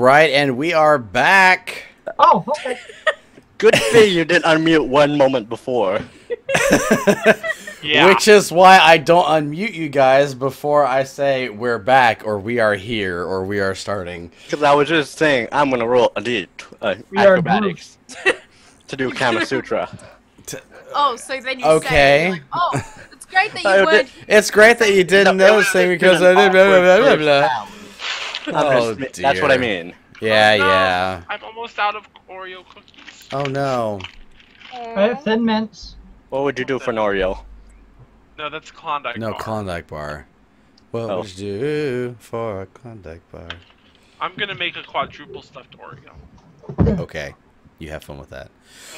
Right, and we are back. Oh, okay. Good thing you didn't unmute one moment before. Yeah. Which is why I don't unmute you guys before I say we're back, or we are here, or we are starting. Because I was just saying, I'm going to roll a We are acrobatics to do Kama Sutra. Oh, so then you Okay. say, like, oh, it's great that you weren't. It's great that you didn't No, it notice was thing just because an I did blah, blah, blah, awkward blah, first blah. Oh, That's what I dear. mean. Yeah, Oh, no, yeah. I'm almost out of Oreo cookies. Oh, no. I have Thin Mints. What would you do for an Oreo? No, that's Klondike No, bar. Klondike bar. What Oh. would you do for a Klondike bar? I'm gonna make a quadruple stuffed Oreo. Okay. You have fun with that.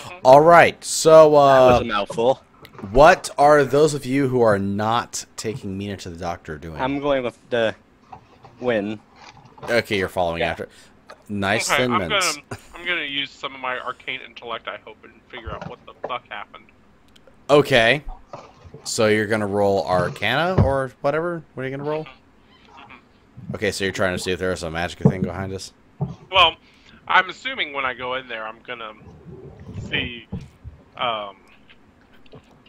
Mhm. All right. So, That was a mouthful. what are those of you who are not taking Mina to the doctor doing? I'm going with the win. Okay, you're following Yeah. after. Nice Okay, Thin I'm Mints. gonna use some of my arcane intellect, I hope, and figure out what the fuck happened. Okay. So you're gonna roll Arcana or whatever? What are you gonna roll? Okay, so you're trying to see if there's a magic thing behind us. Well, I'm assuming when I go in there, I'm gonna see.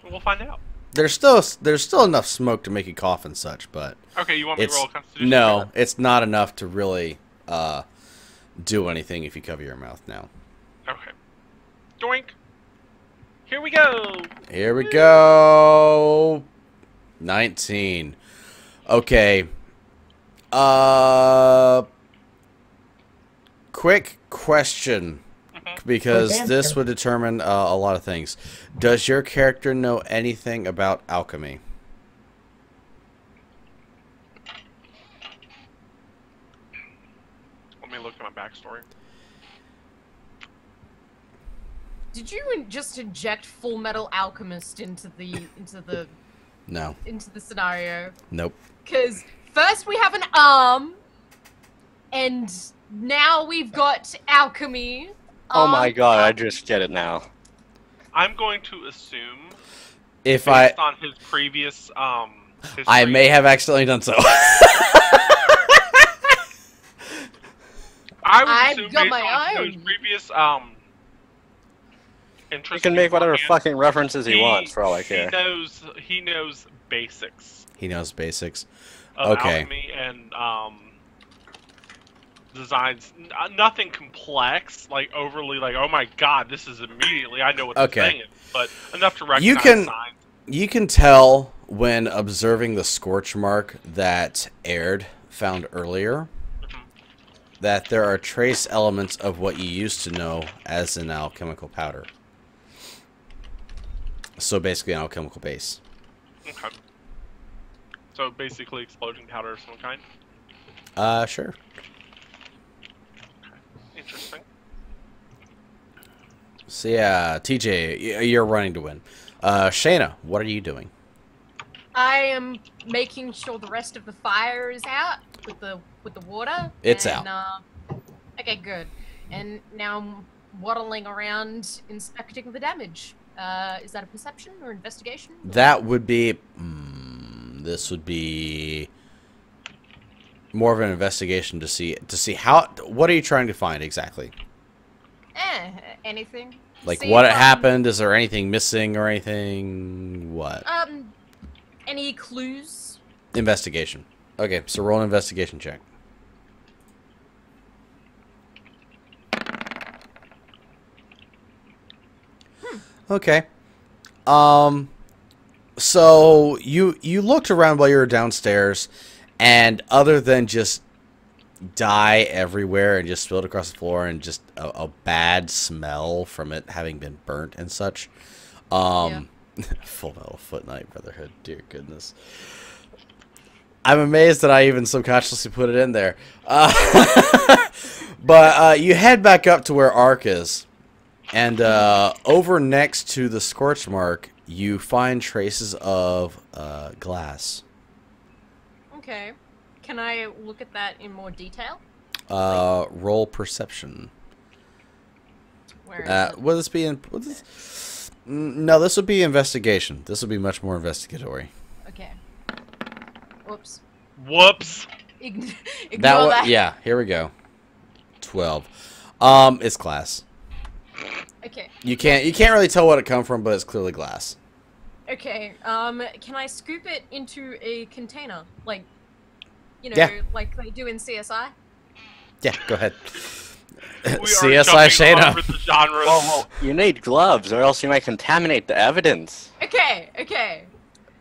We'll find out. There's still enough smoke to make you cough and such, but Okay, you want me to it's roll a Constitution? no, it's not enough to really do anything if you cover your mouth now. Okay. Doink. Here we go. Here we go. 19. Okay. Quick question, because Quick this answer. would determine a lot of things. Does your character know anything about alchemy? Let me look at my backstory. Did you just inject Full Metal Alchemist into the No. scenario? Nope. Because first we have an arm, and now we've got alchemy. Oh my god, I just get it now. I'm going to assume, If based on his previous history, I may have accidentally done so. I would I've assume got based my on his own. previous He interest can make whatever beforehand, fucking references he wants, for all I care. He knows basics He knows basics. of Okay. alchemy and designs. Nothing complex, like overly, like oh my god, this is immediately I know what Okay. this thing is, but enough to recognize You can- signs. You can tell when observing the scorch mark that Aird found earlier that there are trace elements of what you used to know as an alchemical powder. So basically an alchemical base. Okay. So basically, exploding powder of some kind. Sure. Interesting. So yeah, TJ, you're running to win. Shayna, what are you doing? I am making sure the rest of the fire is out with the water. It's and, okay, good. And now I'm waddling around inspecting the damage. Is that a perception or investigation? That would be... this would be more of an investigation to see how... What are you trying to find exactly? Anything. Like, See what if, happened? Is there anything missing or anything? What? Any clues? Investigation. Okay, so roll an investigation check. Okay. So you looked around while you were downstairs, and other than just dye everywhere and just spilled across the floor and just a bad smell from it having been burnt and such, Full Metal Foot Knight Brotherhood, dear goodness. I'm amazed that I even subconsciously put it in there. But you head back up to where Ark is. And over next to the scorch mark, you find traces of glass. Okay. Can I look at that in more detail? Roll perception. Where is it? Will this be in... No, this would be investigation. This would be much more investigatory. Okay. Whoops. Whoops. Ignore that. Yeah, here we go. 12. It's glass. Okay. You can't really tell what it come from, but it's clearly glass. Okay. Can I scoop it into a container, like, you know, Yeah. like they do in CSI? Yeah, go ahead. We are CSI jumping Shayna. over the genres. Whoa, you need gloves, or else you might contaminate the evidence. Okay. Okay.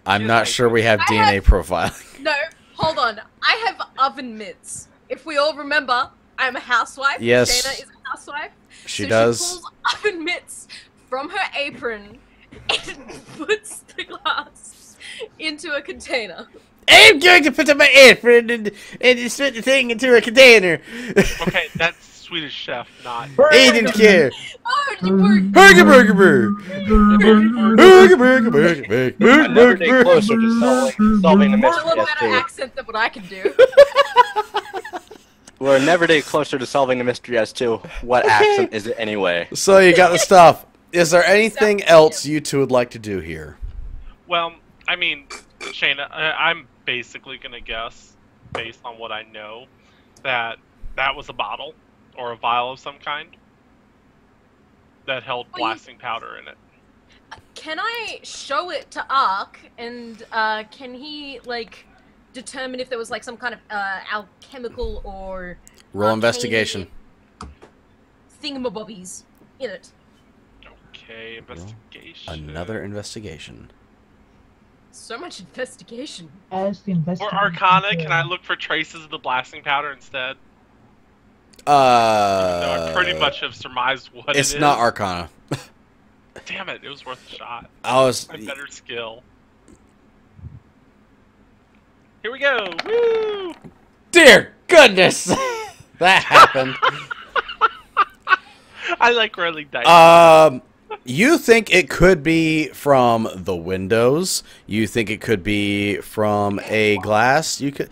I'm not sure we have I DNA have- profiling. No, hold on. I have oven mitts. If we all remember, I'm a housewife. Yes. Shayna is a housewife. She So does. She pulls oven mitts from her apron and puts the glass into a container. I'm going to put up my apron and just put the thing into a container. Okay, that's Swedish Chef, not. He didn't care. Oh, you were. Burger, burger, burger. Burger, burger, burger, burger, burger, Another day burger. closer to solving the A mystery. little better as to, accent than what I can do. we're never day closer to solving the mystery as to what accent is it anyway. So you got the stuff. Is there anything Except- else you two would like to do here? Well, I mean, Shayna, I'm basically gonna guess, based on what I know, that that was a bottle or a vial of some kind that held Well, you- blasting powder in it. Can I show it to Ark, and can he like determine if there was like some kind of alchemical or Roll arcane investigation. thingamabobbies in it? Okay, investigation. Another investigation. So much investigation. As the Or investigator. Arcana, can I look for traces of the blasting powder instead? No, I pretty much have surmised what it is. It's not Arcana. Damn it, it was worth a shot. I was. My better skill. Here we go! Woo! Dear goodness, that happened. I like rolling dice. You think it could be from the windows? You think it could be from a glass? You could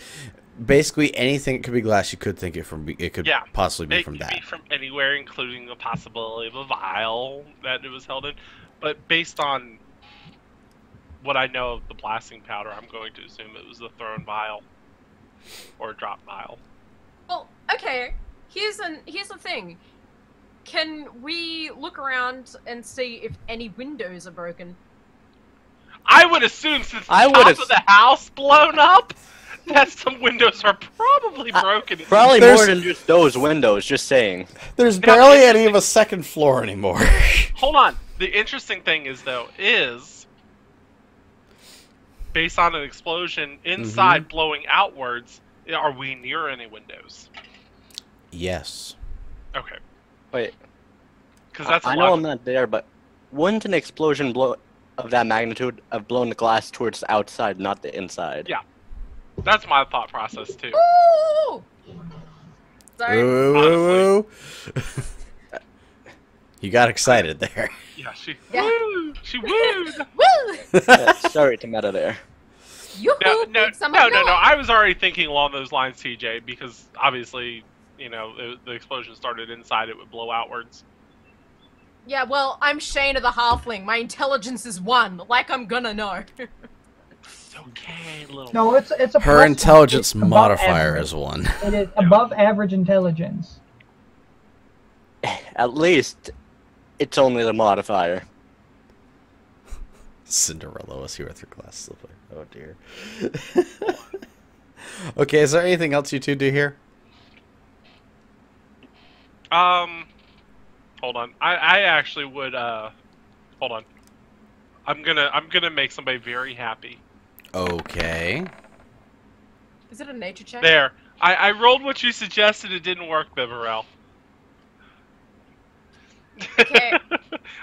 basically anything. It could be glass. You could think it from. It could Yeah, possibly be it from could that. be from anywhere, including the possibility of a vial that it was held in. But based on what I know of the blasting powder, I'm going to assume it was a thrown vial or a drop vial. Well, okay. Here's the thing. Can we look around and see if any windows are broken? I would assume since the I would top ass- of the house blown up, that some windows are probably broken. Probably There's- more than just those windows, just saying. There's Now, barely the any of a second floor anymore. Hold on. The interesting thing is, though, is based on an explosion inside blowing outwards, are we near any windows? Yes. Okay. Wait, Because that's I a know lot. I'm not there, but wouldn't an explosion of that magnitude have blown the glass towards the outside, not the inside? Yeah. That's my thought process, too. Ooh! Sorry. Woo, woo, woo. You got excited there. Yeah, she Yeah. woo! She wooed! Woo! Sorry to meta there. Yoo-hoo! No, big summer joy. I was already thinking along those lines, TJ, because obviously, you know, the explosion started inside, it would blow outwards. Yeah, well, I'm Shayna the Halfling. My intelligence is 1. Like I'm gonna know. It's okay, little. No, it's a. Her plus intelligence one. It's above modifier average. is 1. It is above average intelligence. At least, it's only the modifier. Cinderella was here with her glasses. Oh dear. Okay, is there anything else you two do here? Hold on. I actually would, hold on. I'm gonna make somebody very happy. Okay. Is it a nature check? There. I rolled what you suggested, it didn't work, Beverell. Okay.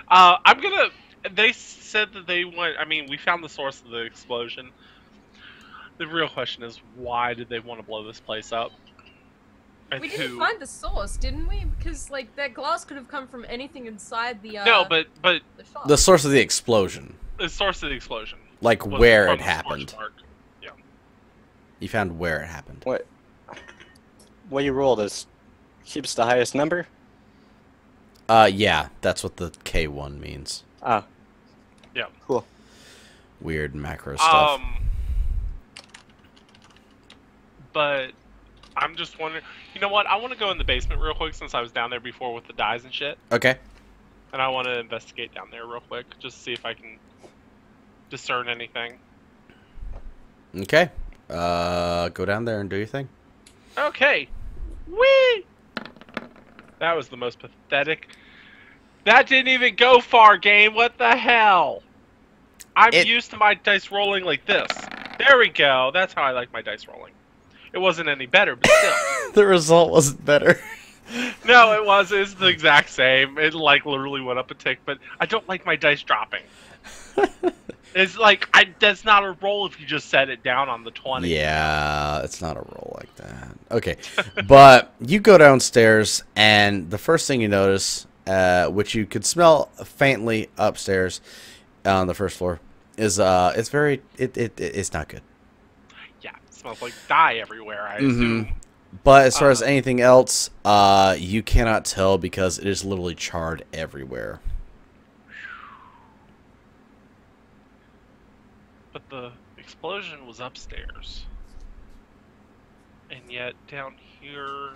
I'm gonna, they said that they want, I mean, we found the source of the explosion. The real question is, why did they want to blow this place up? And We didn't who? find the source, didn't we? Because like that glass could have come from anything inside the No, but the shop. The source of the explosion. the source of the explosion. Like was where from it the happened. scorch mark. Yeah. You found where it happened. What you rolled is keeps the highest number? Yeah, that's what the K1 means. Ah. Yeah. Cool. Weird macro stuff. But I'm just wondering. You know what? I want to go in the basement real quick since I was down there before with the dyes and shit, Okay. and I want to investigate down there real quick just to see if I can discern anything. Okay. Go down there and do your thing. Okay. Whee! That was the most pathetic. That didn't even go far, game. What the hell? I'm used to my dice rolling like this. There we go. That's how I like my dice rolling. It wasn't any better, but still. The result wasn't better. No, it was. It's the exact same. It like literally went up a tick, but I don't like my dice dropping. It's like that's not a roll if you just set it down on the 20. Yeah, it's not a roll like that. Okay, but you go downstairs, and the first thing you notice, which you could smell faintly upstairs on the first floor, is it's not good. Yeah, it smells like dye everywhere. I assume. But as far as anything else, you cannot tell because it is literally charred everywhere. But the explosion was upstairs. And yet down here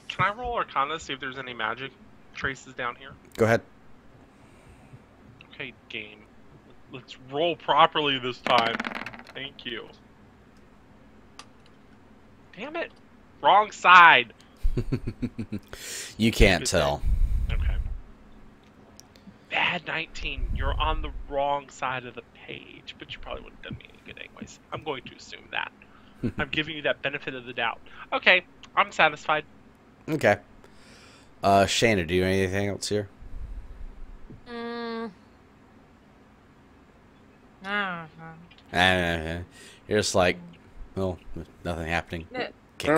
can I roll Arcana to see if there's any magic traces down here? Go ahead. Okay, game. Let's roll properly this time. Thank you. Damn it. Wrong side. You can't tell. Okay. Bad 19. You're on the wrong side of the page, but you probably wouldn't have done me any good anyways. I'm going to assume that. I'm giving you that benefit of the doubt. Okay, I'm satisfied. Okay. Shayna, do you have anything else here? You're just like, well, nothing happening. Okay.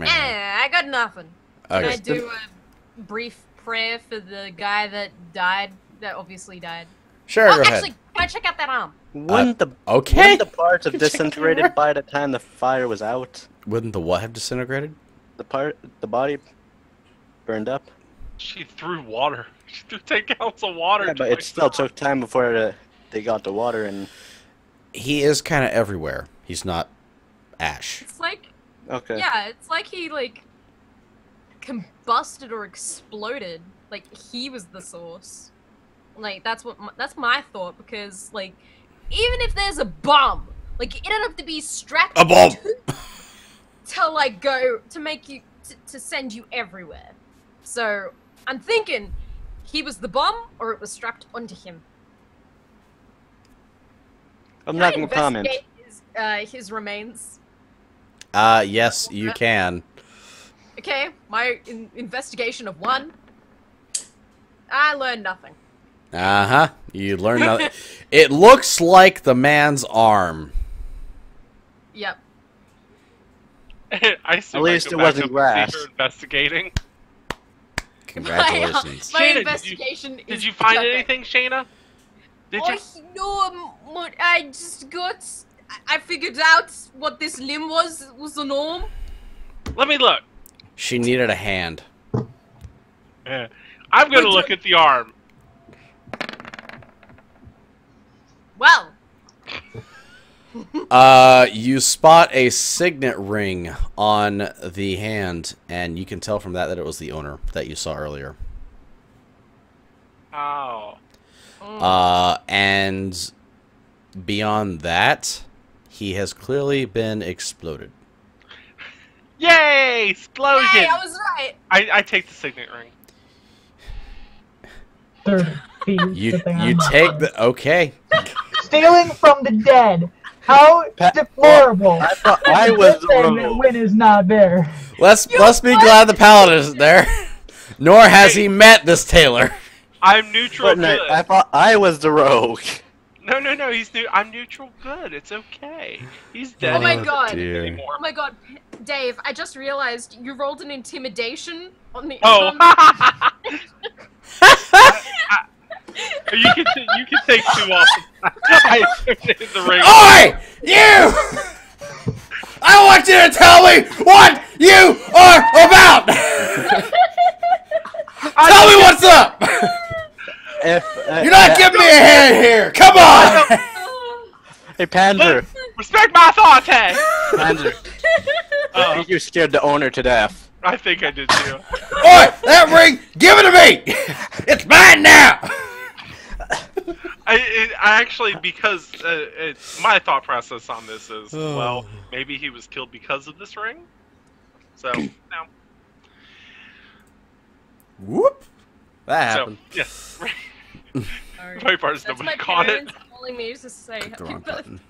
I got nothing. Can Okay. I do a brief prayer for the guy that died? That obviously died. Sure, Oh, go actually, ahead. can I check out that arm? Wouldn't the Okay. parts have Check it disintegrated out. by the time the fire was out? Wouldn't the what have disintegrated? The body burned up. She threw water. She threw 10 gallons of water. Yeah, to but my it still took time before they got the water and. He is kind of everywhere. He's not Ash. It's like, Okay. yeah, it's like he like combusted or exploded. Like he was the source. Like that's my thought because like even if there's a bomb, like it don't have to be strapped A bomb! to like go to make you to send you everywhere. So I'm thinking he was the bomb or it was strapped onto him. I'm Can not I gonna comment. investigate his remains? Yes, you can. Okay, my investigation of 1. I learned nothing. Uh-huh. You learn nothing. It looks like the man's arm. Yep. I assume At least I go it back wasn't up and grass. see her investigating. Congratulations. My Shayna, investigation is. Did you find pathetic. anything, Shayna? Did you? Oh no! I just got. I figured out what this limb was the norm. Let me look. She needed a hand. Yeah. I'm gonna Wait, look at the arm. Well, You spot a signet ring on the hand, and you can tell from that it was the owner that you saw earlier. Oh. And beyond that, he has clearly been exploded. Yay! Explosion! hey, I was right. I take the signet ring. 30 feet. You good thing I'm you not take on. the okay. Stealing from the dead. How deplorable. I thought I was Good thing that wrong. Win is not there. Let's be glad the paladin isn't there. Nor has he met this tailor. I'm neutral But no, good. I thought I was the rogue. No, he's new. I'm neutral good. It's okay. He's dead. Oh my He doesn't God. need it Dear. anymore. Oh my God, Dave! I just realized you rolled an intimidation on the. Oh. on You can take 2 off. I took the ring. Oi! You! I want you to tell me what you are about! Tell me what's up! You're not giving me a hand here! Come on! Hey, Panzer, Respect my authority! Panzer, I think you scared the owner to death. I think I did too. Oi! That ring! Give it to me! It's mine now! I actually, because my thought process on this is, Oh. well, maybe he was killed because of this ring. So, no. Whoop! That So, happened. yeah. Sorry. Funny part is That's nobody my caught it. parents calling me to say Click the happy wrong birthday. button.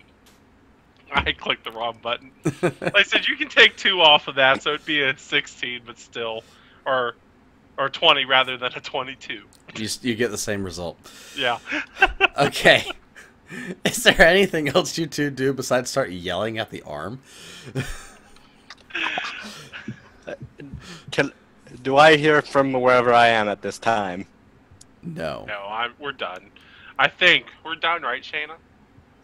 I clicked the wrong button. Like I said, you can take 2 off of that, so it'd be a 16, but still, or 20 rather than a 22. You get the same result. Yeah. Okay. Is there anything else you two do besides start yelling at the arm? Do I hear from wherever I am at this time? No. No, we're done. I think we're done, right, Shayna?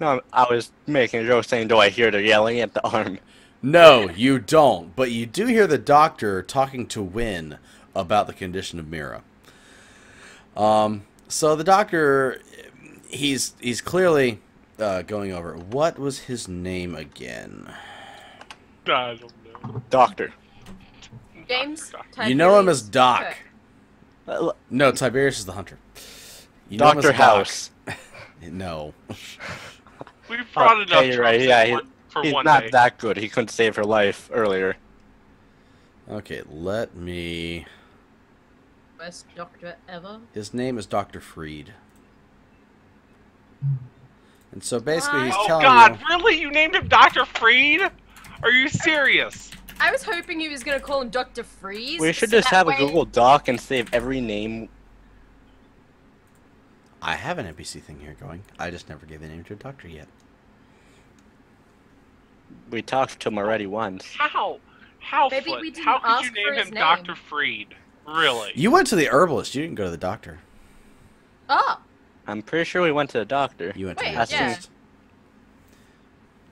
No, I was making a joke saying, do I hear the yelling at the arm? No, you don't. But you do hear the doctor talking to Wynn about the condition of Mira. So the doctor, he's clearly going over. What was his name again? I don't know. Doctor. James. You know him as Tiberius Doc. Cook. No, Tiberius is the hunter. You know him as Dr. Doc. House. No. We've brought enough Okay, you're right. tropes Yeah, for he's one not day. that good. He couldn't save her life earlier. Okay, let me... Best doctor ever. His name is Dr. Freed. And so basically he's Oh telling God, you... really? You named him Dr. Freed? Are you serious? I was hoping he was gonna call him Dr. Freeze. We should so just that have way- a Google Doc and save every name. I have an NPC thing here going. I just never gave the name to a doctor yet. We talked to him already once. How? How, Maybe Foot? we didn't How could ask you for name his him name. Dr. Freed? Really? You went to the herbalist. You didn't go to the doctor. Oh, I'm pretty sure we went to the doctor. You went to Wait, the That's yeah. herbalist.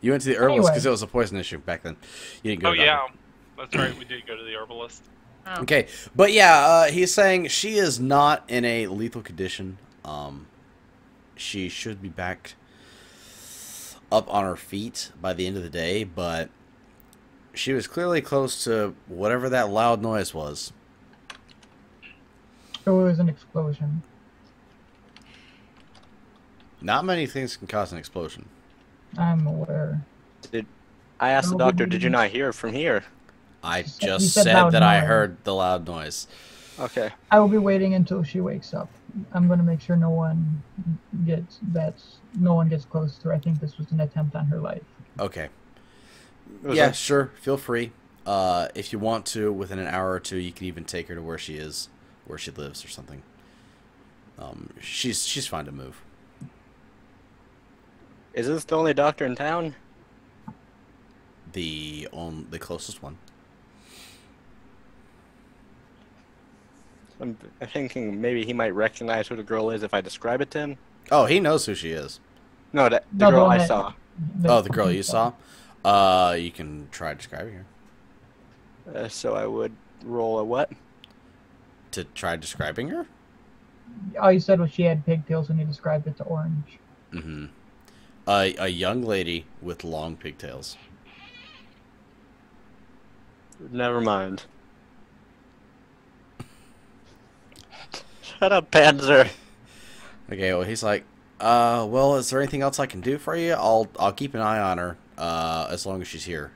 You went to the herbalist because Anyway. it was a poison issue back then. You didn't go Oh to the yeah, doctor. that's right. We did go to the herbalist. oh. Okay, but yeah, he's saying she is not in a lethal condition. She should be back up on her feet by the end of the day, but she was clearly close to whatever that loud noise was. So it was an explosion. Not many things can cause an explosion. I'm aware. I asked the Oh, doctor, did you not hear it from here? I He just said said loud that I noise. heard the loud noise. Okay. I will be waiting until she wakes up. I'm gonna make sure no one gets close to her. I think this was an attempt on her life. Okay. It was Yeah, like- sure. Feel free. If you want to, within an hour or two, you can even take her to where she is, where she lives, or something. She's fine to move. Is this the only doctor in town? The closest one. I'm thinking maybe he might recognize who the girl is if I describe it to him. Oh, he knows who she is. No, the No, girl the I one saw. Oh, the girl you saw. You can try describing her. So I would roll a what? To try describing her. All you said was she had pigtails, and you described it to orange. Mm-hmm. A young lady with long pigtails. Never mind. Shut up, Panzer. Okay, well, he's like, well, is there anything else I can do for you? I'll keep an eye on her, as long as she's here.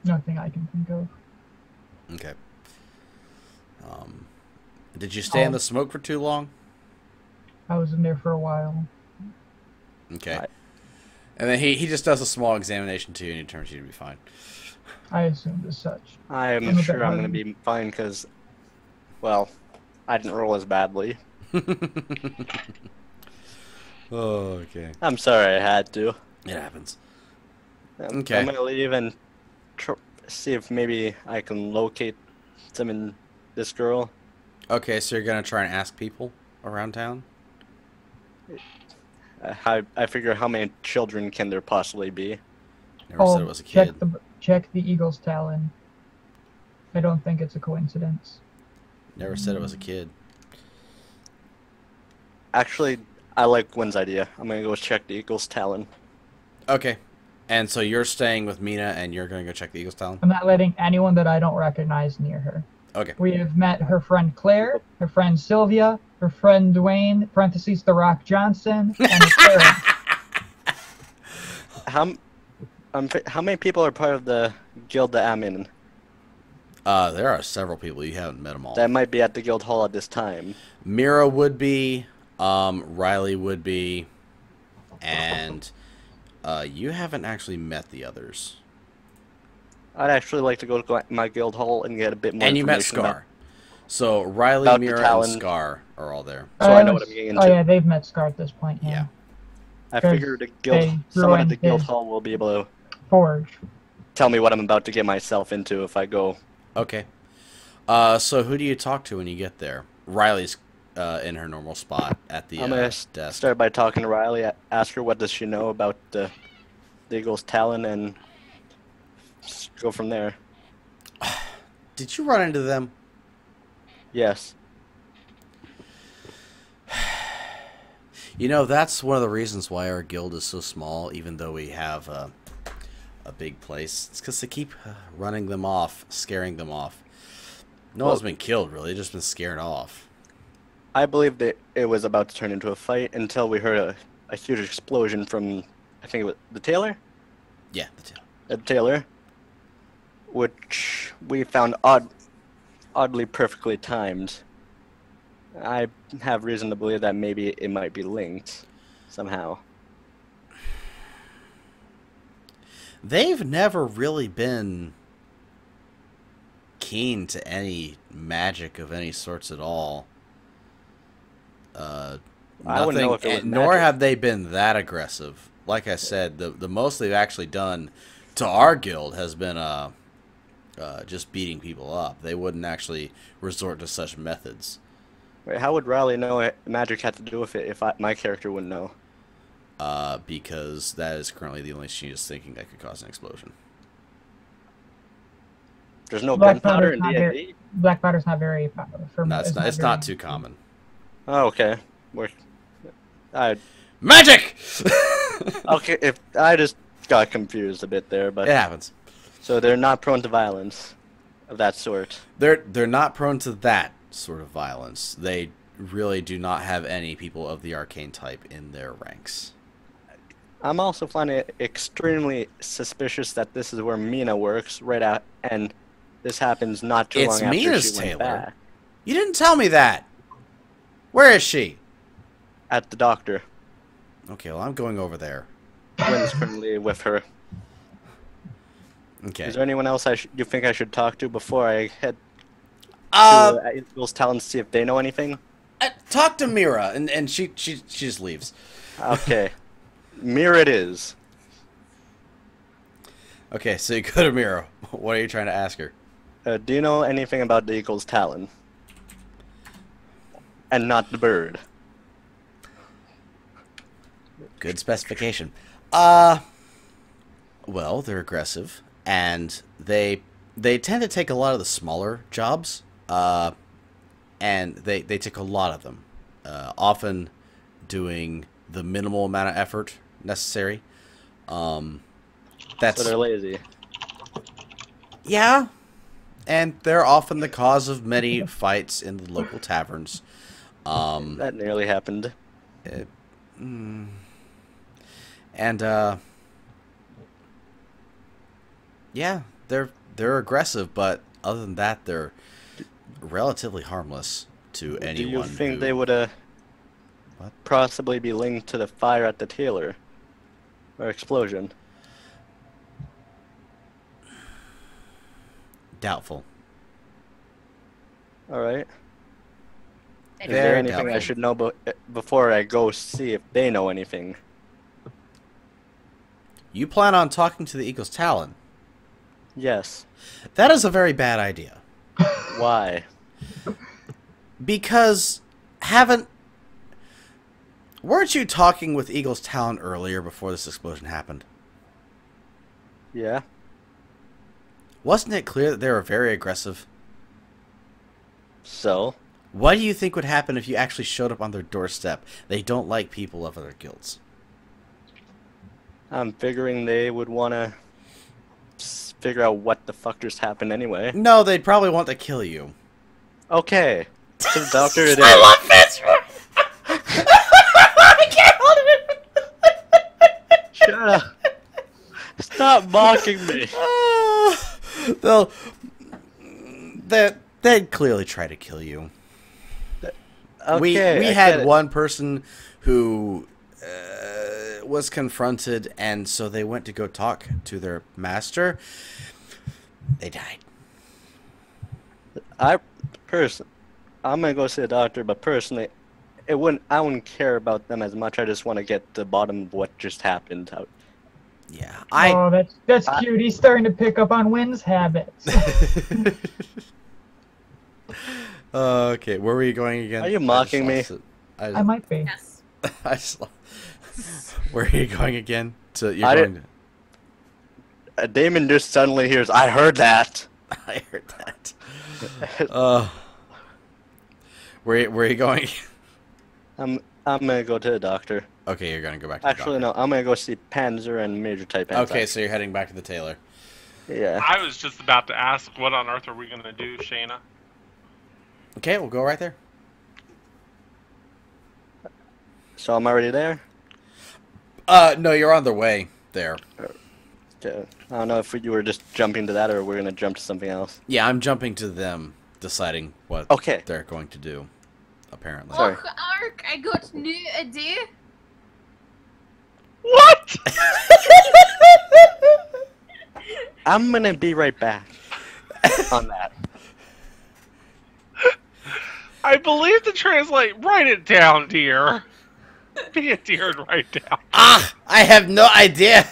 Nothing I can think of. Okay. Did you stay in Oh. the smoke for too long? I was in there for a while. Okay. Right. And then he just does a small examination too, and he determines you to be fine. I assumed as such. I am I'm a sure bit I'm going to worried. be fine because, well, I didn't roll as badly. Oh, okay. I'm sorry I had to. It happens. Okay. I'm going to leave and see if maybe I can locate this girl. Okay, so you're gonna try and ask people around town? I figure how many children can there possibly be? Never said it was a kid. Check the eagle's talon. I don't think it's a coincidence. Never said it was a kid. Actually, I like Gwen's idea. I'm gonna go check the Eagle's Talon. Okay. And so you're staying with Mina, and you're going to go check the Eagle's Talon? I'm not letting anyone that I don't recognize near her. Okay. We have met her friend Claire, her friend Sylvia, her friend Dwayne, parentheses The Rock Johnson, and Sarah. How many people are part of the guild that I'm in? There are several people. You haven't met them all. That might be at the guild hall at this time. Mira would be, Riley would be, and you haven't actually met the others. I'd actually like to go to my guild hall and get a bit more And you met information about- Scar. So Riley, About the Mira, and Talon. Scar are all there. So I know what I'm getting into. Oh yeah, they've met Scar at this point. Yeah. Yeah. I figure the guild, Hey, someone at the Ruin guild is- hall will be able to Forge. tell me what I'm about to get myself into if I go. Okay. So who do you talk to when you get there? Riley's in her normal spot at the I'm gonna desk. start by talking to Riley, ask her what does she know about the Eagle's Talon, and just go from there. Did you run into them? Yes. You know, that's one of the reasons why our guild is so small, even though we have a big place. It's because they keep running them off, scaring them off. No one's been killed, really. They've just been scared off. I believe that it was about to turn into a fight until we heard a huge explosion from, I think it was the tailor? Yeah, the tail. The tailor. Which we found oddly perfectly timed. I have reason to believe that maybe it might be linked somehow. They've never really been keen to any magic of any sorts at all. I wouldn't know if it was nor magic. have they been that aggressive. Like I said, the most they've actually done to our guild has been just beating people up. They wouldn't actually resort to such methods. Wait, how would Riley know what magic had to do with it if my character wouldn't know? Because that is currently the only she is thinking that could cause an explosion. There's no Black gunpowder powder's in not D&D? Black powder's not very for No, it's not too very- common. Oh, okay. Magic! Okay, if I just got confused a bit there, but It happens. so they're not prone to violence of that sort. They're not prone to that sort of violence. They really do not have any people of the arcane type in their ranks. I'm also finding it extremely suspicious that this is where Mina works, right out, and this happens not too It's long after Mina's she went tailor. back You didn't tell me that. Where is she? at the doctor. Okay, well I'm going over there. Gwen's currently with her. Okay. Is there anyone else you think I should talk to before I head Uh, to Eagle's Talon to see if they know anything? talk to Mira, and she just leaves. Okay. Mirror it is. Okay, so you go to Mira. What are you trying to ask her? Do you know anything about the Eagle's Talon? And not the bird. Good specification. Well, they're aggressive, and they tend to take a lot of the smaller jobs, and they take a lot of them, often doing the minimal amount of effort necessary. That's So they're lazy. yeah, and they're often the cause of many fights in the local taverns. That nearly happened. And yeah, they're aggressive, but other than that, they're relatively harmless to anyone. Do you think who- they would What? possibly be linked to the fire at the tailor? Or explosion? Doubtful. Alright. Is Very there anything I doubtful. should know before I go see if they know anything? You plan on talking to the Eagle's Talon? Yes. That is a very bad idea. Why? Because weren't you talking with Eagle's Talon earlier before this explosion happened? Yeah. Wasn't it clear that they were very aggressive? So? What do you think would happen if you actually showed up on their doorstep? They don't like people of other guilds. I'm figuring they would want to figure out what the fuck just happened anyway. No, they'd probably want to kill you. Okay. To the doctor it is. I love this! I can't hold it! Shut up. Stop mocking me. They'd clearly try to kill you. Okay, We I had get it. one person who was confronted, and so they went to go talk to their master. They died. I'm gonna go see the doctor, but personally, I wouldn't care about them as much. I just want to get to the bottom of what just happened. Yeah, Oh, that's cute. He's starting to pick up on Wynn's habits. Okay, where were you going again? Are you mocking me? I might be. Yes. Where are you going again? You're I going Damon just suddenly hears, I heard that. I heard that. Where are you going? I'm gonna go to the doctor. Okay, you're gonna go back to the Actually, doctor. no, I'm gonna go see Panzer and Major Type Panzer. Okay, so you're heading back to the tailor. Yeah. I was just about to ask, what on earth are we gonna do, Shayna? Okay, we'll go right there. So I'm already there? No, you're on the way there. Okay. I don't know if you were just jumping to that or we're gonna jump to something else. Yeah, I'm jumping to them deciding what Okay. they're going to do, apparently. Sorry. Och, Ark, I got new idea. What? I'm gonna be right back on that. I believe to translate, write it down, dear. Be a dear and write down. Ah! I have no idea!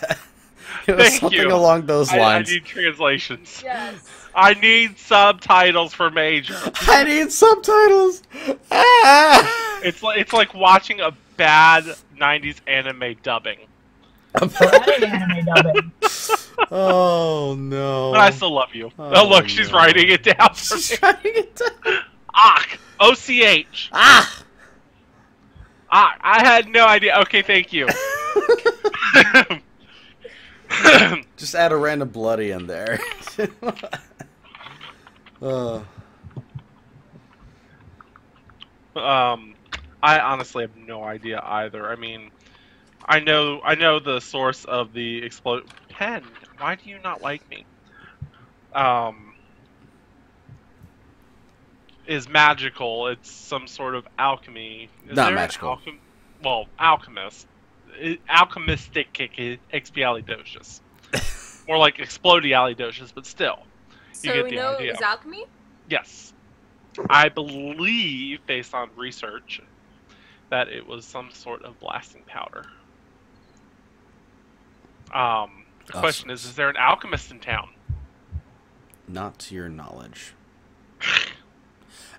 It was Thank something you. along those I lines. need translations. Yes. I need subtitles for Major. I need subtitles! Ah! It's like watching a bad 90s anime dubbing. So any anime dubbing. Oh, no. But I still love you. Oh, Oh, look, she's no. writing it down for She's me. writing it down. Och. O-C-H. Ah! Ah, I had no idea. Okay, thank you. Just add a random bloody in there. I honestly have no idea either. I mean, I know the source of the explode. Pen, why do you not like me? Is magical. It's some sort of alchemy. Is Not there an magical. Well, alchemist. Alchemistic expialidocious. More like explodialidocious, but still. You So get we the know idea. it was alchemy? Yes. I believe, based on research, that it was some sort of blasting powder. The question is there an alchemist in town? Not to your knowledge.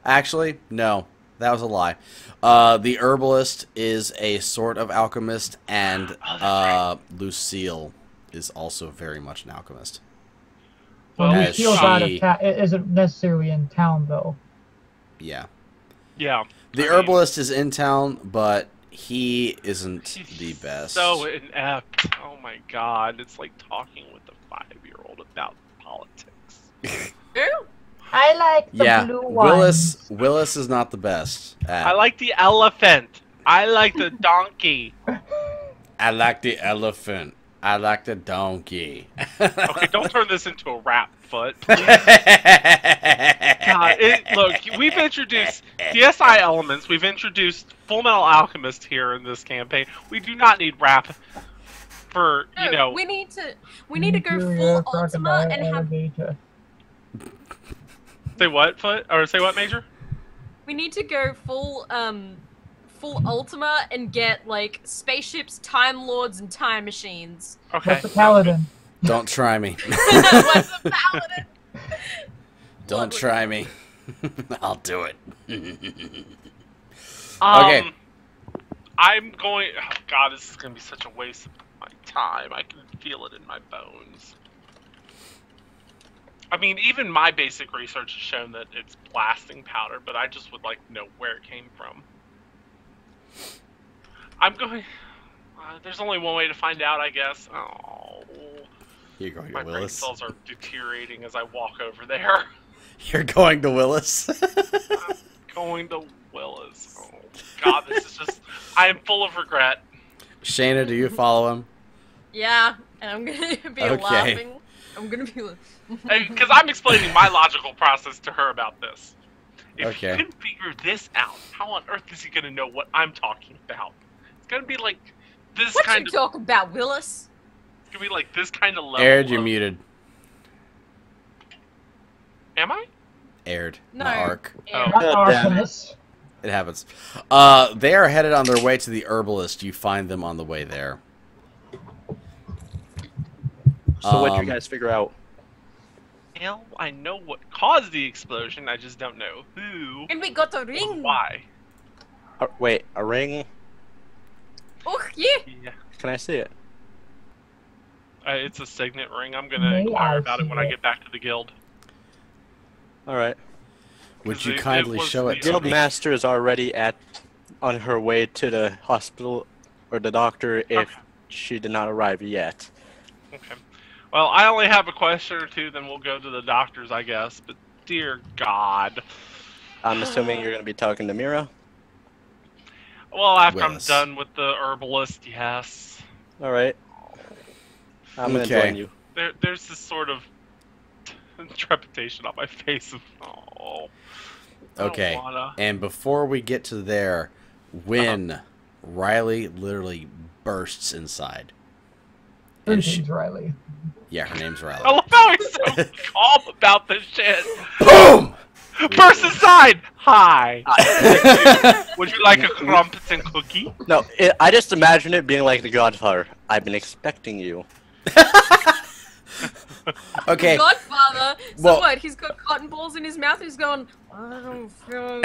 Actually, no. That was a lie. The herbalist is a sort of alchemist, and Lucille is also very much an alchemist. Well, As Lucille's out of she- town. Isn't necessarily in town though. Yeah. Yeah. The I mean, herbalist is in town, but he isn't he's the best. So inept. Oh my god. It's like talking with a 5-year-old about politics. Ooh. I like the yeah, blue ones. Willis is not the best. I like the elephant. I like the donkey. I like the elephant. I like the donkey. Okay, don't turn this into a rap, Foot. Please. Look, we've introduced DSI elements. We've introduced Full Metal Alchemist here in this campaign. We do not need rap for, you know... we need to go Interior full Ultima crocodile and have. alligator. Say what, Foot? Or say what, Major? We need to go full Ultima and get like spaceships, time lords, and time machines. Okay. What's the paladin? Don't try me. What's the paladin? Don't try me. I'll do it. Okay. I'm going... Oh, God, this is going to be such a waste of my time. I can feel it in my bones. I mean, even my basic research has shown that it's blasting powder, but I just would like to know where it came from. I'm going. There's only one way to find out, I guess. Oh, You're going my to brain Willis. cells are deteriorating as I walk over there. You're going to Willis. Going to Willis. Oh God, this is just. I am full of regret. Shayna, do you follow him? Yeah, and I'm gonna be Okay. laughing. I'm gonna be. Because I'm explaining my logical process to her about this. If Okay. he can figure this out, how on earth is he gonna know what I'm talking about? It's gonna be like this What kind you of. talking about, Willis? It's gonna be like this kind of level. Aired, you're of- muted. Am I? Aired, No. not Arc. Oh. Not God damn it. arsonist. It happens. They are headed on their way to the herbalist. You find them on the way there. So what'd you Um, guys figure out? Well, I know what caused the explosion. I just don't know who And we got a or ring. why. Wait, a ring? Oh yeah. Yeah. Can I see it? It's a signet ring. I'm gonna May inquire I about it see when I it? get back to the guild. All right. Would 'Cause you it kindly was show the it to Guild me? Master is already on her way to the hospital or the doctor if Okay. she did not arrive yet. Okay. Well, I only have a question or two, then we'll go to the doctors, I guess. But dear God. I'm assuming you're going to be talking to Mira. Well, after Willis. I'm done with the herbalist, yes. All right. I'm going to Okay. join you. There's this sort of trepidation on my face of, oh. I don't Okay. wanna. And before we get to there, when Riley literally bursts inside. Her And she, name's Riley. yeah, her name's I Riley. love how he's so calm about this shit. Boom! Burst aside! Hi! Would you like a crumpets and cookie? No, I just imagine it being like the Godfather. I've been expecting you. Okay, Godfather. So Well- what? He's got cotton balls in his mouth. He's going. I don't feel.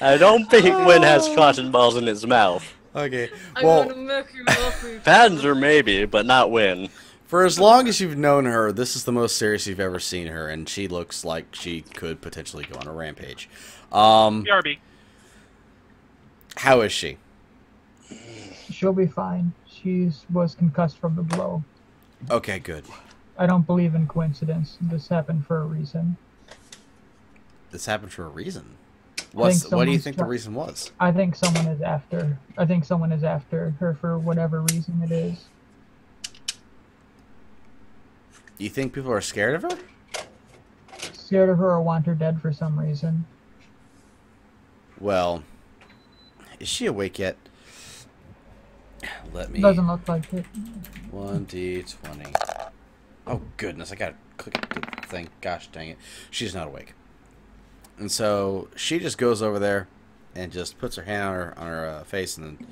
I don't think Win has cotton balls in his mouth. okay. I'm Well, gonna make you laugh. Panzer maybe, but not Win. for as long as you've known her, this is the most serious you've ever seen her, and she looks like she could potentially go on a rampage. BRB. How is she? She'll be fine. She was concussed from the blow. Okay, good. I don't believe in coincidence. This happened for a reason. This happened for a reason. I think What do you someone's think the try- reason was? I think someone is after. I think someone is after her for whatever reason it is. You think people are scared of her? Scared of her or want her dead for some reason. Well, is she awake yet? Let me. Doesn't look like it. 1d20. Oh goodness, I gotta click the thing. Gosh dang it. She's not awake. And so she just goes over there and just puts her hand on her face and then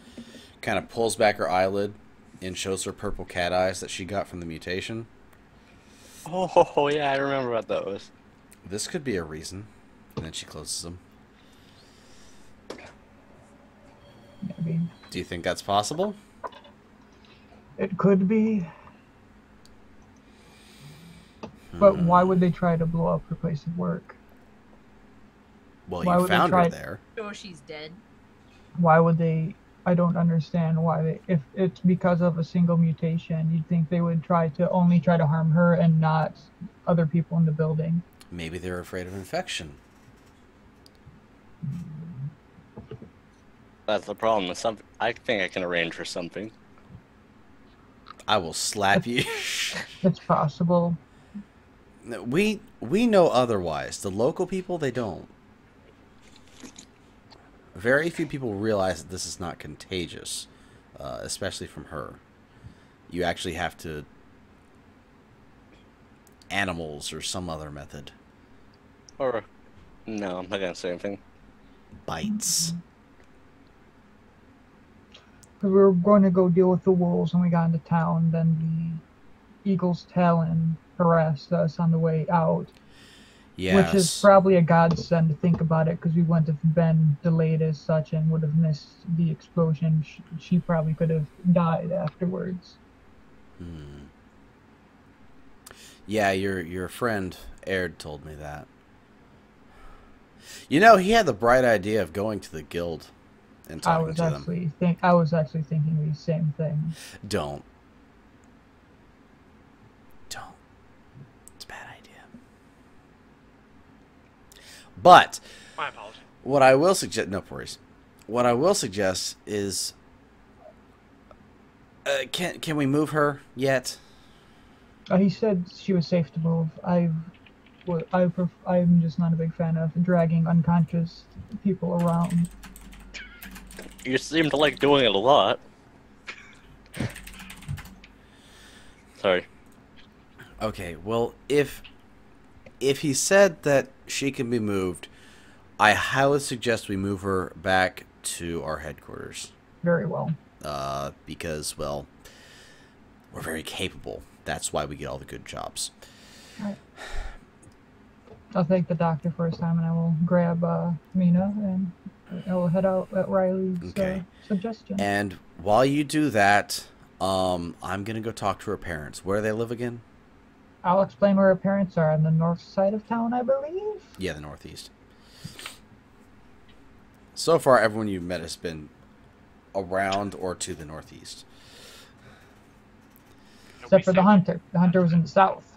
kind of pulls back her eyelid and shows her purple cat eyes that she got from the mutation. Oh, yeah, I remember about those. This could be a reason. And then she closes them. Maybe Do you think that's possible? it could be. But why would they try to blow up her place of work? Well, why you would they found her try- there. Sure, she's dead. Why would they? I don't understand why they. If it's because of a single mutation, you'd think they would try to harm her and not other people in the building. Maybe they're afraid of infection. That's the problem. I think I can arrange for something. I will slap you. It's possible. We know otherwise. The local people, they don't. Very few people realize that this is not contagious, especially from her. You actually have to animals or some other method. Or, no, I'm not going to say anything. Bites. Because we were going to go deal with the wolves when we got into town. Then the Eagle's Talon harassed us on the way out. Yes. Which is probably a godsend to think about it, because we wouldn't have been delayed as such and would have missed the explosion. She probably could have died afterwards. Yeah, your friend Aird told me that. You know, he had the bright idea of going to the guild and talking to them. I was actually thinking the same thing. Don't. It's a bad idea. But My apologies. what I will suggest, no worries. What I will suggest is, can we move her yet? He said she was safe to move. I'm just not a big fan of dragging unconscious people around. You seem to like doing it a lot. Sorry. Okay, well, if he said that she can be moved, I highly suggest we move her back to our headquarters. Very well. Because, well, we're very capable. That's why we get all the good jobs. Right. I'll thank the doctor for his time, and I will grab Mina, and I will head out at Riley's suggestion. And while you do that, I'm going to go talk to her parents. Where do they live again? I'll explain where her parents are on the north side of town, I believe. Yeah, the northeast. So far, everyone you've met has been around or to the northeast. Except for the hunter. The hunter was in the south.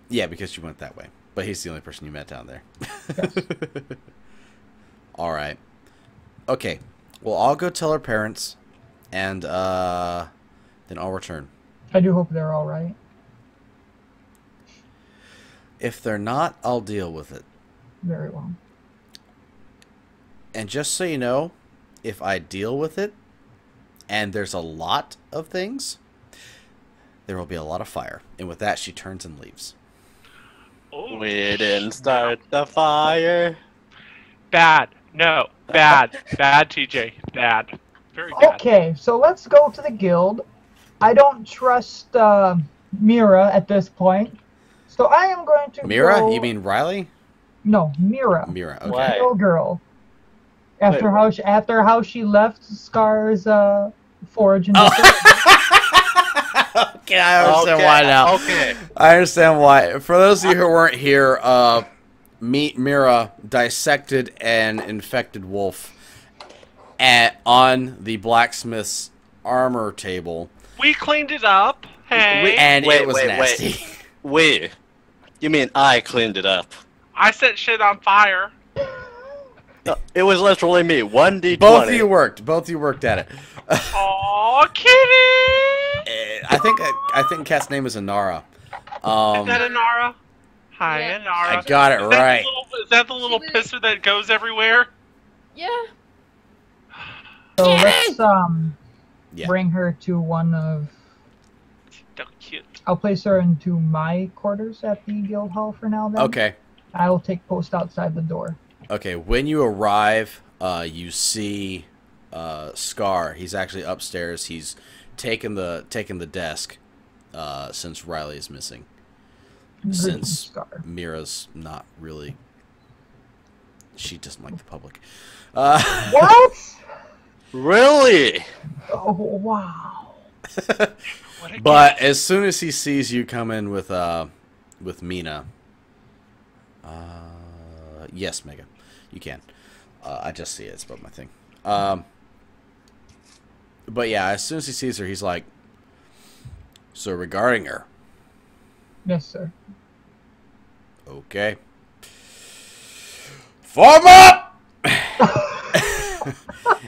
Yeah, because you went that way. But he's the only person you met down there. Yes. All right. Okay. Well, I'll go tell her parents, and then I'll return. I do hope they're all right. If they're not, I'll deal with it. Very well. And just so you know, if I deal with it, and there's a lot of things, there will be a lot of fire. And with that, she turns and leaves. Oh, We didn't start the fire. bad. No, bad. Bad, TJ. Bad. Very bad. Okay, so let's go to the guild. I don't trust Mira at this point, so I am going to Mira? go... You mean Riley? No, Mira. Mira, okay. Why? Little girl. After Wait, how she left Scar's forge and Okay, I understand why now. Okay. I understand why. For those of you who weren't here, Mira dissected an infected wolf on the blacksmith's armor table, We cleaned it up. Hey. and Wait, it was wait, nasty. Wait. You mean I cleaned it up? I set shit on fire. No, it was literally me. 1d20. Both of you worked. Both of you worked at it. Aw, kitty! I think Cat's name is Inara. Is that Inara? Hi, Yeah. Inara. I got it Is that right. Is that the little She was- pisser that goes everywhere? Yeah. So let's Yeah. bring her to one of... So cute. I'll place her into my quarters at the guild hall for now then. Okay. I will take post outside the door. Okay. When you arrive, you see Scar. He's actually upstairs. He's taken the desk since Riley is missing. Greetings, Since Scar. Mira's not really. She doesn't like the public. What? Really? Oh, wow. What a But as soon as he sees you come in with Mina, yes, Mega, you can. I just see it. It's above my thing. But yeah, as soon as he sees her, he's like, "So regarding her, Yes, sir. okay, form up."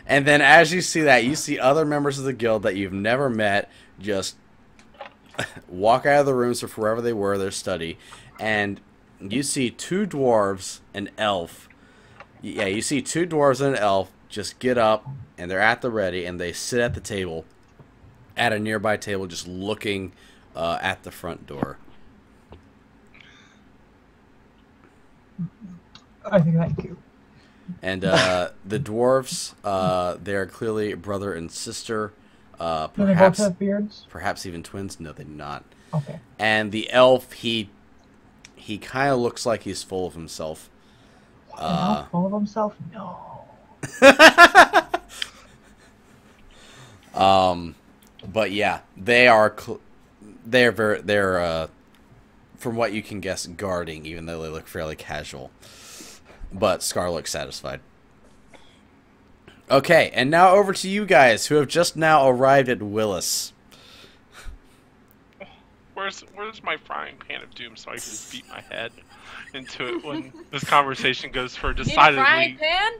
And then as you see that, you see other members of the guild that you've never met just walk out of the rooms or wherever they were, their study, and you see two dwarves, an elf. Yeah, you see two dwarves and an elf just get up, and they're at the ready, and they sit at the table, at a nearby table, just looking at the front door. I think thank you. And the dwarves, they're clearly brother and sister, Do they both perhaps have beards? perhaps even twins. No, they do not. Okay. And the elf, he kind of looks like he's full of himself. Full of himself? No. But yeah, they're from what you can guess, guarding, even though they look fairly casual. But Scar looks satisfied. Okay, and now over to you guys, who have just now arrived at Willis. Where's my frying pan of doom so I can just beat my head into it when this conversation goes for You need a decidedly. frying pan?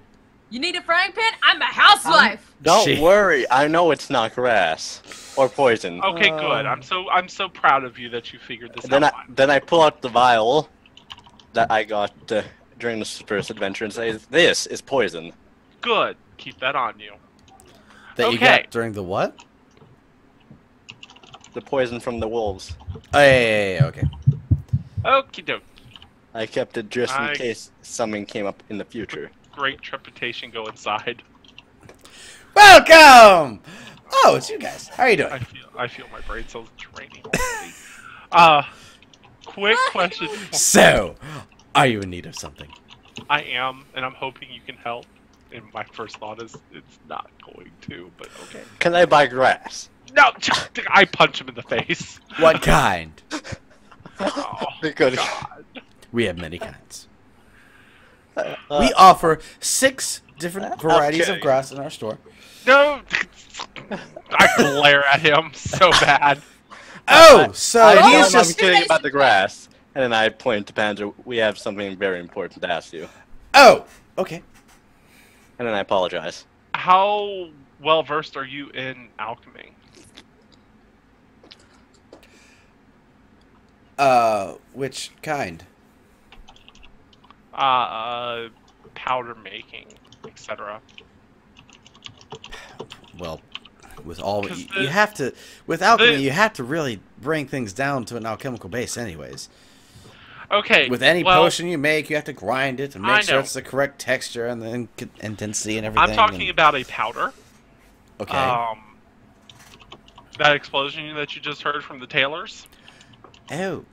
You need a frying pan? I'm a housewife. Don't She- worry, I know it's not grass or poison. Okay, good. I'm so proud of you that you figured this Then out. I pull out the vial that I got during this first adventure and say, "This is poison." Good. Keep that on you. That you Okay. got during the what? The poison from the wolves. Oh, yeah, okay. Okie doke. I kept it just in I- case something came up in the future. Great trepidation go inside. Welcome! Oh, it's you guys. How are you doing? I feel my brain cells draining already. Quick question. So, are you in need of something? I am, and I'm hoping you can help. And my first thought is it's not going to, but okay. Can I buy grass? No, I punch him in the face. What kind? Oh, Because God. We have many kinds. uh, We offer 6 different varieties of okay. grass in our store. No! I glare at him so bad. Oh, so I tell he's him I'm just... kidding about the grass, and then I point to Panzer. We have something very important to ask you, Oh, okay. and then I apologize. How well versed are you in alchemy? Which kind? Powder making, etc. Well, with all... 'Cause You the- have to... With alchemy, the- you have to really bring things down to an alchemical base anyways. Okay. With any well, potion you make, you have to grind it and I make sure know. it's the correct texture and the intensity and everything. I'm talking and- about a powder. Okay. That explosion that you just heard from the tailors, Oh,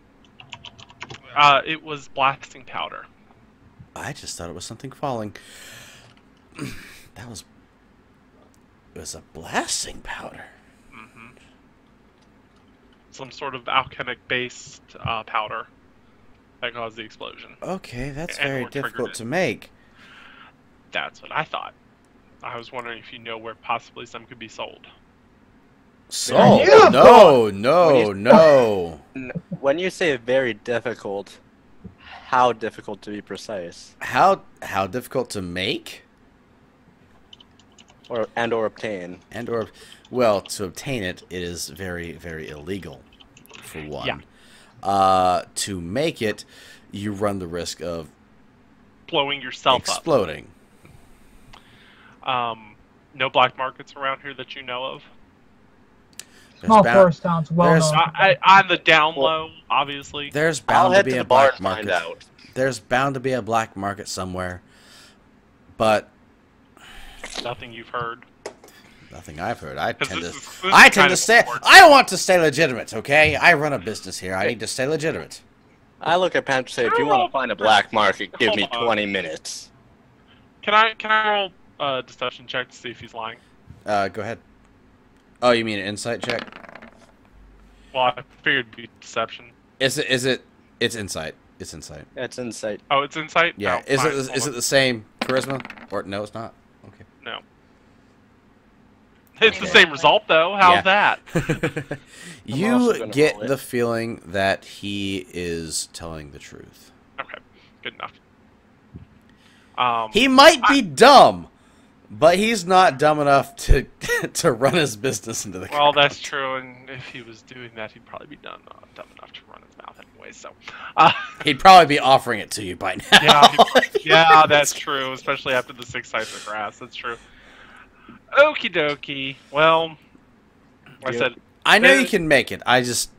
it was blasting powder. I just thought it was something falling. That was... It was a blasting powder. hmm Some sort of alchemic-based powder that caused the explosion. Okay, that's And very or triggered difficult it. to make. That's what I thought. I was wondering if you know where possibly some could be sold. So, Yeah, no, no, What do you- no. When you say very difficult, how difficult to be precise, How difficult to make or obtain? and or well, to obtain it, it is very, very illegal for one. Yeah. To make it, you run the risk of Blowing yourself exploding. up. No black markets around here that you know of. There's Small bound- forest towns, well there's- known. On the down low, obviously. There's I'll bound to head be to a the bar black to find market. out. There's bound to be a black market somewhere, but Nothing you've heard. nothing I've heard. I 'Cause tend to, this is I kind tend to of stay. important. I want to stay legitimate. Okay, I run a business here. I need to stay legitimate. I look at Panzer and say, if you want to find a black market, give me Hold on. 20 minutes. Can I roll a deception check to see if he's lying? Go ahead. Oh, you mean an insight check? Well, I figured it'd be deception. Is it? It's insight. It's insight. That's insight. Oh, it's insight? Yeah. Oh, Is fine, it? Is hold it on. the same charisma? Or no, it's not. Okay. No. It's the same result, though. How's Yeah. that? also You gonna get roll it. the feeling that he is telling the truth. Okay, good enough. He might be dumb, but he's not dumb enough to to run his business into the Well, ground. that's true, and if he was doing that, he'd probably be dumb enough to run his mouth anyway. So, He'd probably be offering it to you by now. yeah, if he yeah, was. that's true. Especially after the 6 types of grass. That's true. Okie dokie. Well, I Yeah. said I know you can make it. I just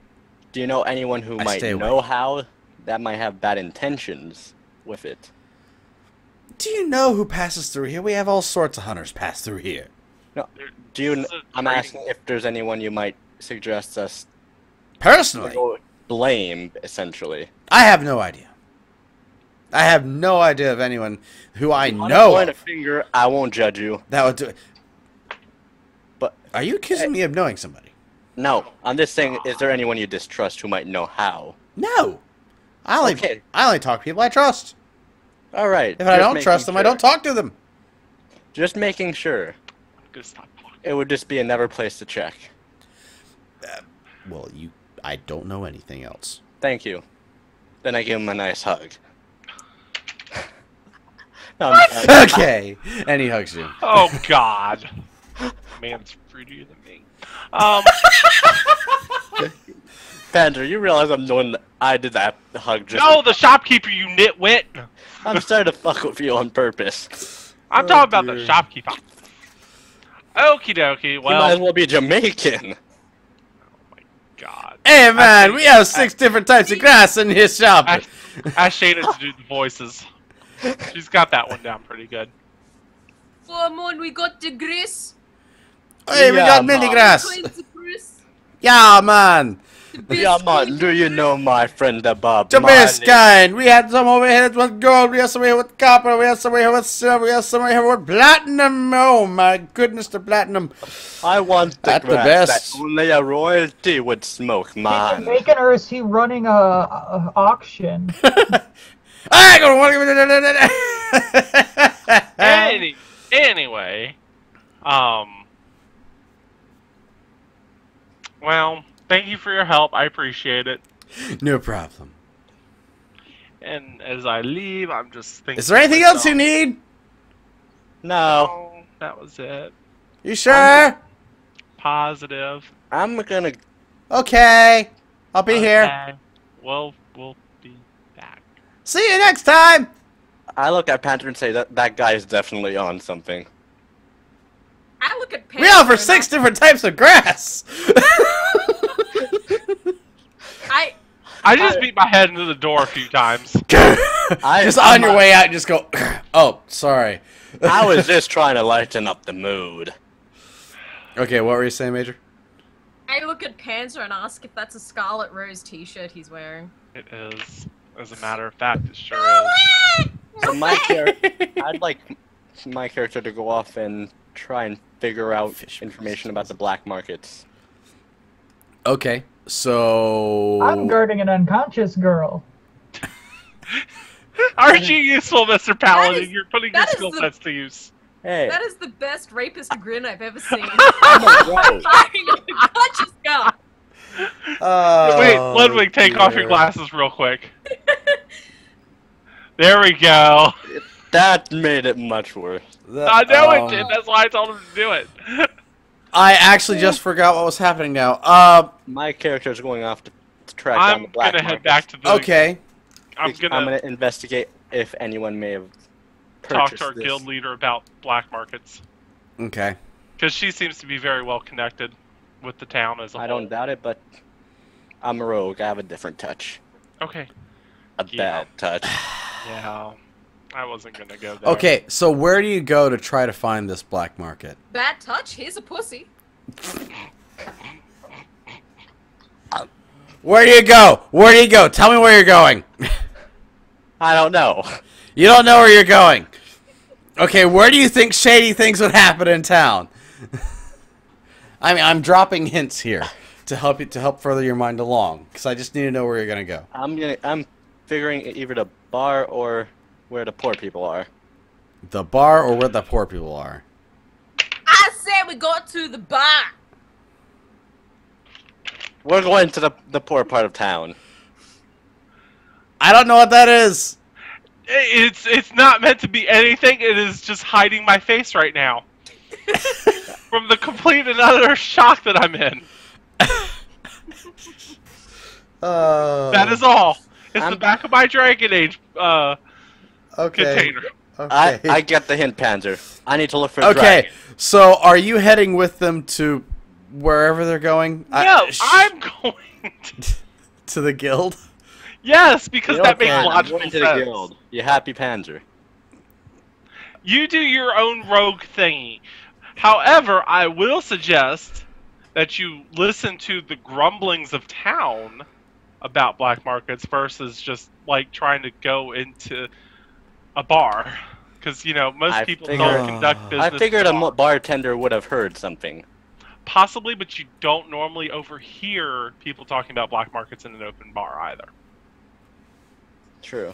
Do you know anyone who I might stay away. know how that might have bad intentions with it? do you know who passes through here? We have all sorts of hunters pass through here. Do you? This is a I'm trading- asking if there's anyone you might suggest us Personally, to blame, essentially. I have no idea. I have no idea of anyone who I I'm know point a of finger. I won't judge you. that would do it. But Are you accusing me of knowing somebody? no, I'm just saying, is there anyone you distrust who might know how? No. Okay. I only talk to people I trust. All right. If I don't trust them, I don't talk to them. Just making sure. I'm gonna stop talking. It would just be another place to check. Well, I don't know anything else. Thank you. Then I give him a nice hug. No, I'm- Okay. And he hugs you. Oh God. Man's fruitier than me. Panzer, you realize I'm the one that I did that hug just. No, the shopkeeper, you nitwit. I'm starting to fuck with you on purpose. I'm Oh, talking about the dear. shopkeeper. Okie dokie. You might as Well, well be Jamaican. God. Hey man, we have 6 I- different types of grass in his shop. Ask Shayna to do the voices. She's got that one down pretty good. Come on, we got the grease. Hey, we Yeah, got mini man. grass. Cleanse the grease. Yeah, man. The best Yeah, man, clean do you grease. know my friend Bob? The best kind. We had some over here with gold. We have some over here with copper. We have some over here with silver. We have some over here with platinum. Oh my goodness, the platinum. I want the That's the grass best. that only a royalty would smoke, Is he man. Jamaican or is he running a auction? I don't want to. Anyway, well, thank you for your help. I appreciate it. No problem. And as I leave, I'm just thinking. Is there anything to else you myself, need? No, No, that was it. You sure? Positive. I'm gonna. Okay. I'll be here. Okay. Well, we'll be back. See you next time. I look at Panther and say that guy is definitely on something. I look at We offer Panther 6 different types of grass. I I just beat my head into the door a few times. Just on your way out, just go. Oh, sorry. I was just trying to lighten up the mood. Okay, what were you saying, Major? I look at Panzer and ask if that's a Scarlet Rose t-shirt he's wearing. It is. As a matter of fact, it sure is. So I'd like my character to go off and try and figure out information about the black markets. Okay, so I'm guarding an unconscious girl. Aren't you useful, Mr. Paladin? is- You're putting your that is skill the- sets to use. Hey, That is the best rapist grin I've ever seen. right. Firing an unconscious guy. Wait, Ludwig, take off your dear. glasses real quick. There we go. That made it much worse. I know it did. That's why I told him to do it. I actually just forgot what was happening now. My character's going off to track down I'm the black gonna head markets. back to the. Okay. I'm gonna investigate if anyone may have talk purchased to our this. guild leader about black markets Okay. because she seems to be very well connected with the town as a I whole. don't doubt it, but I'm a rogue. I have a different touch. Okay. A Yeah. bad touch. Yeah. I wasn't gonna go there. Okay, so where do you go to try to find this black market? Bad touch. Here's a pussy. Where do you go? Where do you go? Tell me where you're going. I don't know. You don't know where you're going. Okay, where do you think shady things would happen in town? I mean, I'm dropping hints here to help further your mind along, because I just need to know where you're gonna go. I'm figuring either the bar or where the poor people are. The bar or where the poor people are. I said we got to the bar. We're going to the poor part of town. I don't know what that is. It's not meant to be anything. It is just hiding my face right now from the complete and utter shock that I'm in. That is all. It's the back of my Dragon Age okay. container. Okay. I get the hint, Panzer. I need to look for a Okay, dragon. so are you heading with them to wherever they're going? No, I'm going to the guild. Yes, because that makes I'm logical going to sense. the guild. You happy, Panzer? You do your own rogue thingy. However, I will suggest that you listen to the grumblings of town about black markets versus just like trying to go into a bar, because you know most I people figured- don't conduct business. I figured in a bars. bartender would have heard something. Possibly, but you don't normally overhear people talking about black markets in an open bar either. True.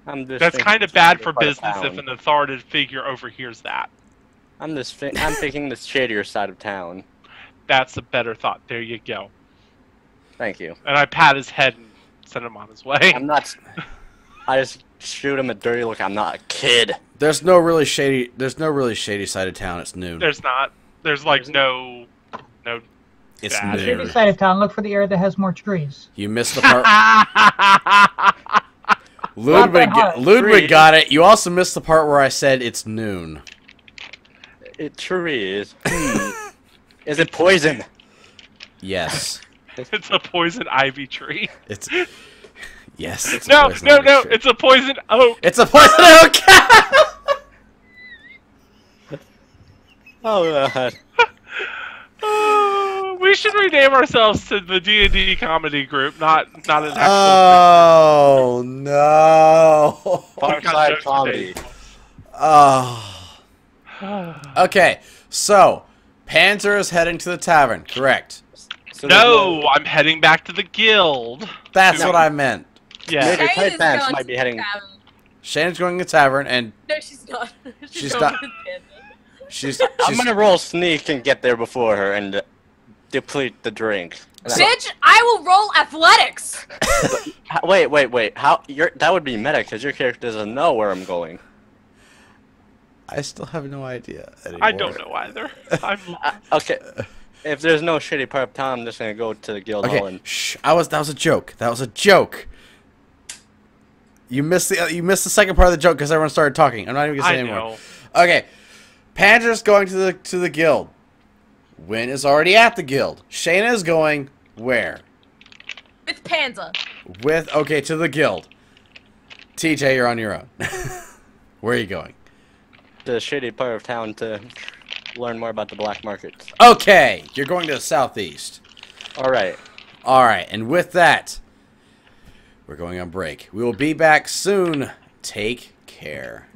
I'm just That's thinking kind of it's bad a for part of business if town. an authoritative figure overhears that. I'm thinking the shadier side of town. That's a better thought. There you go. Thank you. And I pat his head and send him on his way. I'm not. I just shoot him a dirty look. I'm not a kid. There's no really shady side of town. It's noon. There's not. There's like no. It's bad. Shady noon. side of town. Look for the area that has more trees. You missed the part. Not that hot. Ludwig got it. You also missed the part where I said it's noon. It sure is. Is it poison? Yes. It's a poison ivy tree. It's yes. It's a No, poison no, ivy no! tree. It's a poison oak. It's a poison oak. Oh god. We should rename ourselves to the D&D comedy group, not an actual. Oh no. Farside jokes comedy. today. Oh. Okay, so Panzer is heading to the tavern, correct? So there's No, I'm heading back to the guild. That's No. what I meant. Yeah. Maybe Shane tight is pants going might to be the heading- tavern. Shane's going to the tavern, and No, she's not. She's going not- to the tavern. she's I'm gonna roll sneak and get there before her and deplete the drink. Bitch, I will roll athletics. Wait. How? That would be meta because your character doesn't know where I'm going. I still have no idea anymore. I don't know either. I'm Okay. If there's no shitty part of town, I'm just gonna go to the guild hall Okay, and. shh. That was a joke. That was a joke. You missed the second part of the joke because everyone started talking. I'm not even gonna say I anymore. know. Okay, Panzer's going to the guild. Wynn is already at the guild. Shayna is going where? With Panza. To the guild. TJ, you're on your own. Where are you going? The shitty part of town to learn more about the black markets. Okay, you're going to the southeast. Alright. All right, and with that, we're going on break. We will be back soon. Take care.